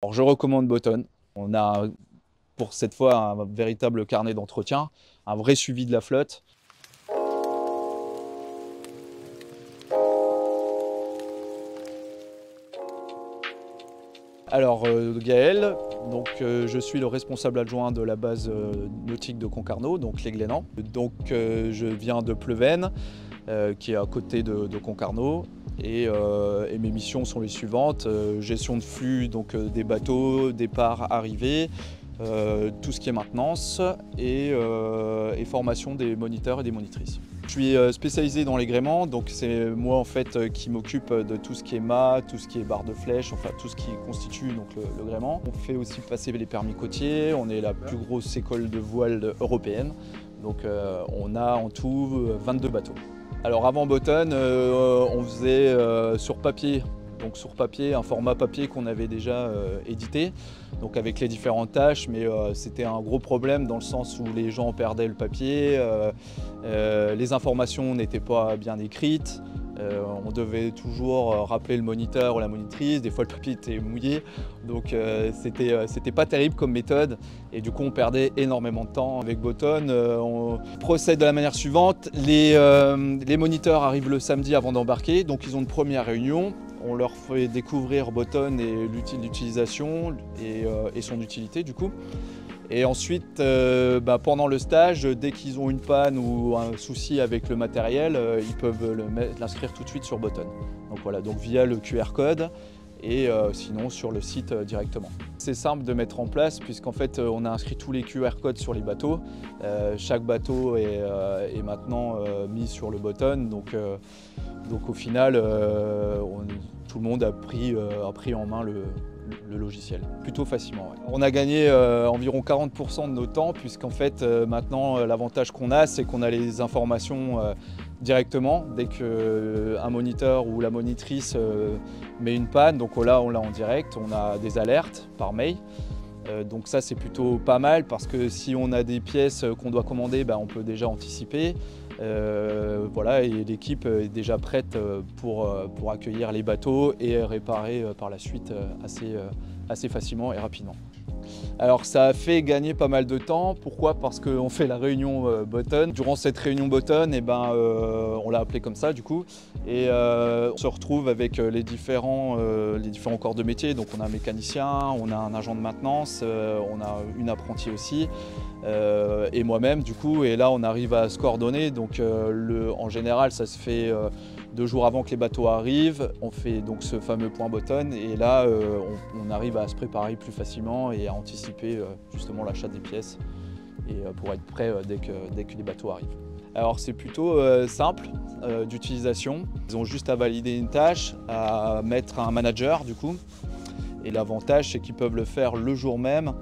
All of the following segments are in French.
Alors je recommande Botton. On a pour cette fois un véritable carnet d'entretien, un vrai suivi de la flotte. Alors Gaël, je suis le responsable adjoint de la base nautique de Concarneau, donc les Glénans. Je viens de Pleven, qui est à côté de Concarneau. Et mes missions sont les suivantes: gestion de flux des bateaux, départ, arrivée, tout ce qui est maintenance et formation des moniteurs et des monitrices. Je suis spécialisé dans les gréements, donc c'est moi en fait qui m'occupe de tout ce qui est mât, tout ce qui est barre de flèche, enfin tout ce qui constitue le gréement. On fait aussi passer les permis côtiers, on est la plus grosse école de voile européenne, donc on a en tout 22 bateaux. Alors avant Botton, on faisait sur papier, un format papier qu'on avait déjà édité, donc avec les différentes tâches, mais c'était un gros problème dans le sens où les gens perdaient le papier, les informations n'étaient pas bien écrites, on devait toujours rappeler le moniteur ou la monitrice, des fois le papier était mouillé, donc c'était pas terrible comme méthode et du coup on perdait énormément de temps. Avec Botton, on procède de la manière suivante: les moniteurs arrivent le samedi avant d'embarquer, donc ils ont une première réunion. On leur fait découvrir Botton et l'utilisation et son utilité du coup. Et ensuite, pendant le stage, dès qu'ils ont une panne ou un souci avec le matériel, ils peuvent l'inscrire tout de suite sur Botton. Donc voilà, donc via le QR code et sinon sur le site directement. C'est simple de mettre en place puisqu'en fait on a inscrit tous les QR codes sur les bateaux. Chaque bateau est maintenant mis sur le Botton, donc au final tout le monde a pris en main le logiciel, plutôt facilement. Ouais. On a gagné environ 40% de nos temps puisqu'en fait maintenant l'avantage qu'on a, c'est qu'on a les informations directement dès qu'un moniteur ou la monitrice met une panne. Donc là on l'a en direct, on a des alertes par mail. Donc ça c'est plutôt pas mal parce que si on a des pièces qu'on doit commander, on peut déjà anticiper. Voilà, et l'équipe est déjà prête pour accueillir les bateaux et réparer par la suite assez facilement et rapidement. Alors ça a fait gagner pas mal de temps. Pourquoi? Parce qu'on fait la réunion Botton. Durant cette réunion Botton, on l'a appelé comme ça du coup, et on se retrouve avec les différents corps de métier. Donc on a un mécanicien, on a un agent de maintenance, on a une apprentie aussi, et moi-même du coup. Et là on arrive à se coordonner. Donc en général ça se fait 2 jours avant que les bateaux arrivent, on fait donc ce fameux point Botton et là on arrive à se préparer plus facilement et à anticiper justement l'achat des pièces et pour être prêt dès que les bateaux arrivent. Alors c'est plutôt simple d'utilisation. Ils ont juste à valider une tâche, à mettre un manager du coup, et l'avantage c'est qu'ils peuvent le faire le jour même.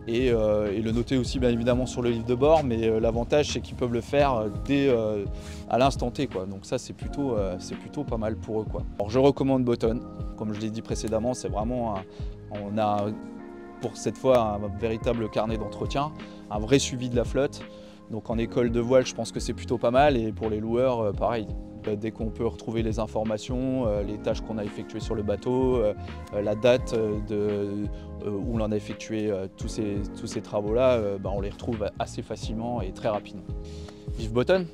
Et le noter aussi bien évidemment sur le livre de bord, mais l'avantage c'est qu'ils peuvent le faire à l'instant T, quoi. Donc ça c'est plutôt pas mal pour eux, quoi. Alors je recommande Botton, comme je l'ai dit précédemment, c'est vraiment on a pour cette fois un véritable carnet d'entretien, un vrai suivi de la flotte. Donc en école de voile je pense que c'est plutôt pas mal, et pour les loueurs pareil. Dès qu'on peut retrouver les informations, les tâches qu'on a effectuées sur le bateau, la date où l'on a effectué tous ces travaux-là, on les retrouve assez facilement et très rapidement. Vive Botton!